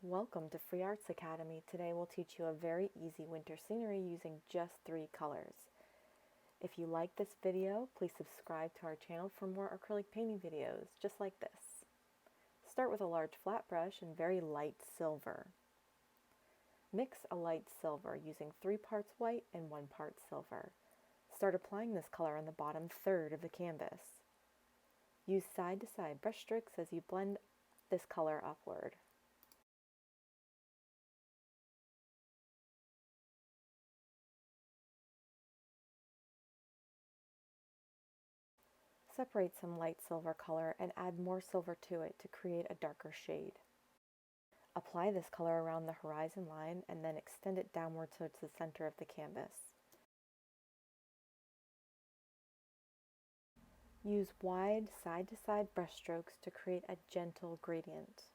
Welcome to Free Arts Academy. Today we'll teach you a very easy winter scenery using just 3 colors. If you like this video, please subscribe to our channel for more acrylic painting videos just like this. Start with a large flat brush and very light silver. Mix a light silver using 3 parts white and 1 part silver. Start applying this color on the bottom third of the canvas. Use side-to-side brush strokes as you blend this color upward. Separate some light silver color and add more silver to it to create a darker shade. Apply this color around the horizon line and then extend it downward towards the center of the canvas. Use wide side-to-side brush strokes to create a gentle gradient.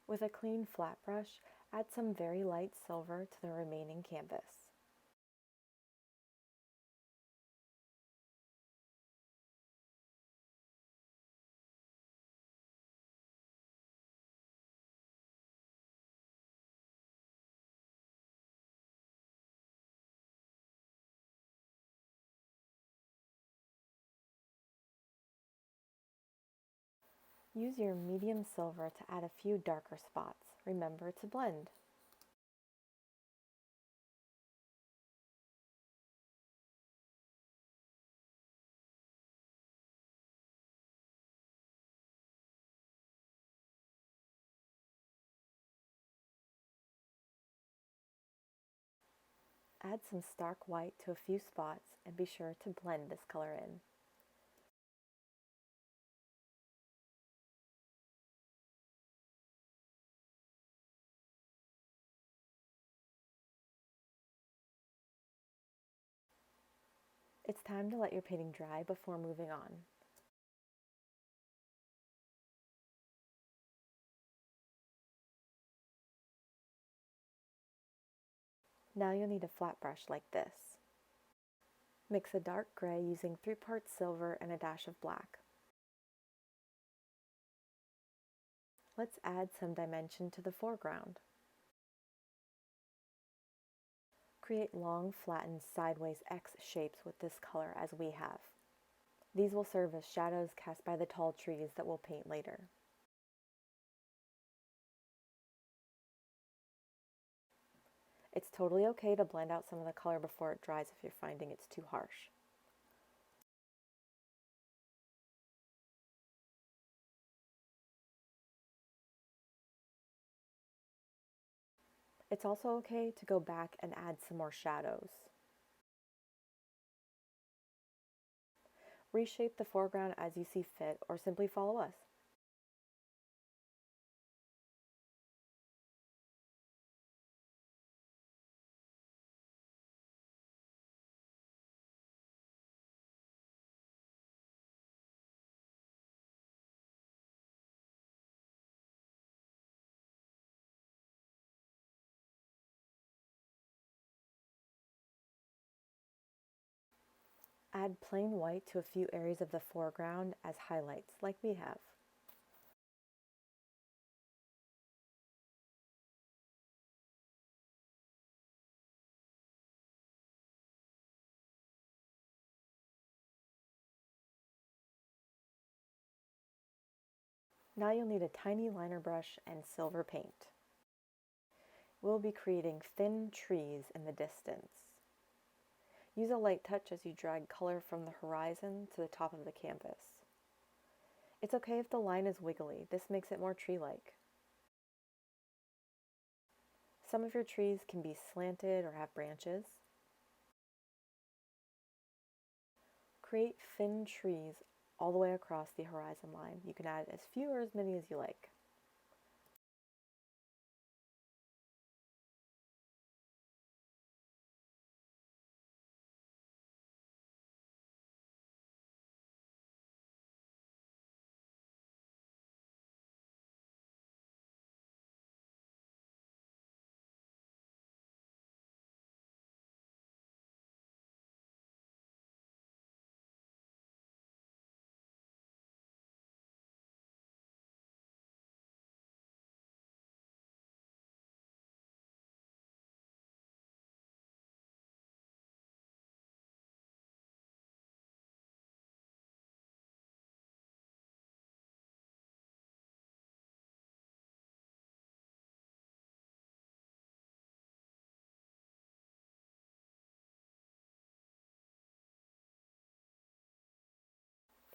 With a clean flat brush, add some very light silver to the remaining canvas. Use your medium silver to add a few darker spots. Remember to blend. Add some stark white to a few spots and be sure to blend this color in. It's time to let your painting dry before moving on. Now you'll need a flat brush like this. Mix a dark gray using 3 parts silver and a dash of black. Let's add some dimension to the foreground. Create long, flattened, sideways X shapes with this color as we have. These will serve as shadows cast by the tall trees that we'll paint later. It's totally okay to blend out some of the color before it dries if you're finding it's too harsh. It's also okay to go back and add some more shadows. Reshape the foreground as you see fit or simply follow us. Add plain white to a few areas of the foreground as highlights, like we have. Now you'll need a tiny liner brush and silver paint. We'll be creating thin trees in the distance. Use a light touch as you drag color from the horizon to the top of the canvas. It's okay if the line is wiggly, this makes it more tree-like. Some of your trees can be slanted or have branches. Create thin trees all the way across the horizon line. You can add as few or as many as you like.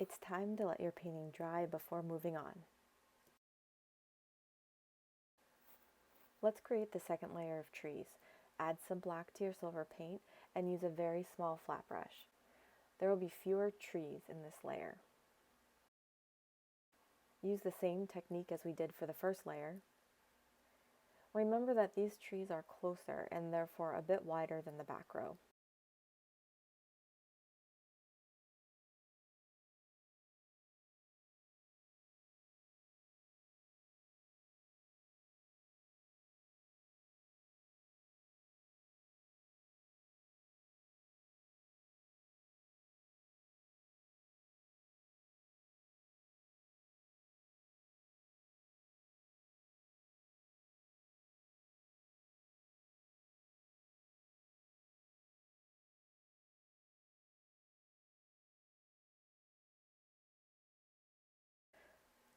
It's time to let your painting dry before moving on. Let's create the second layer of trees. Add some black to your silver paint and use a very small flat brush. There will be fewer trees in this layer. Use the same technique as we did for the first layer. Remember that these trees are closer and therefore a bit wider than the back row.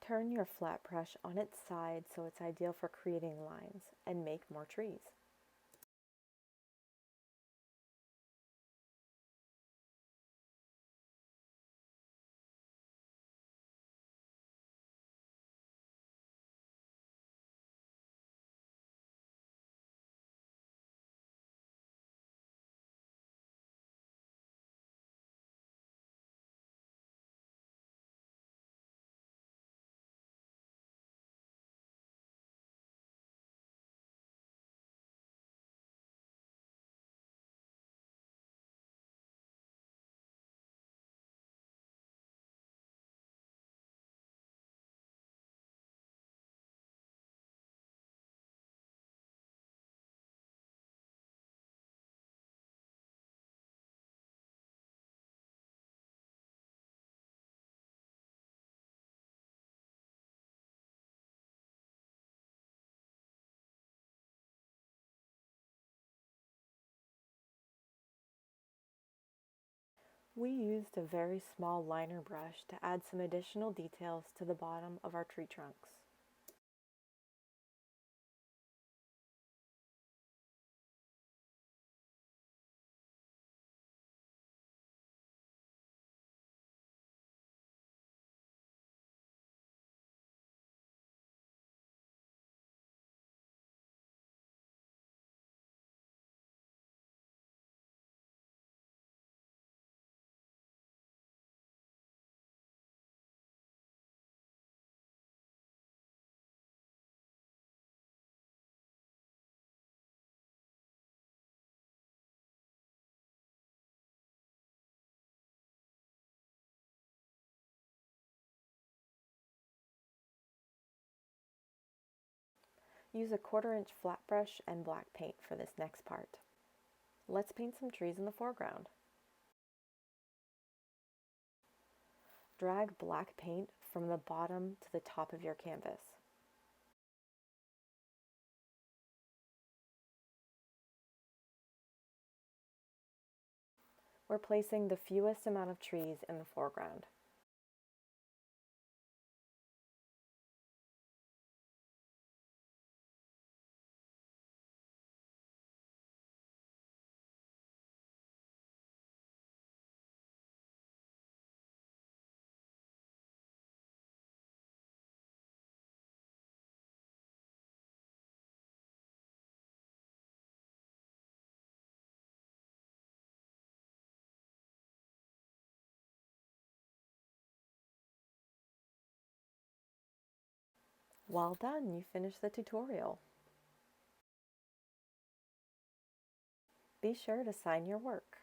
Turn your flat brush on its side so it's ideal for creating lines, and make more trees. We used a very small liner brush to add some additional details to the bottom of our tree trunks. Use a 1/4-inch flat brush and black paint for this next part. Let's paint some trees in the foreground. Drag black paint from the bottom to the top of your canvas. We're placing the fewest amount of trees in the foreground. Well done, you finished the tutorial. Be sure to sign your work.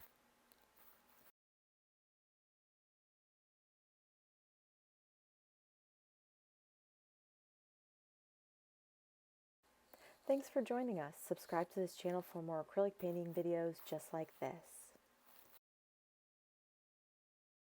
Thanks for joining us. Subscribe to this channel for more acrylic painting videos just like this.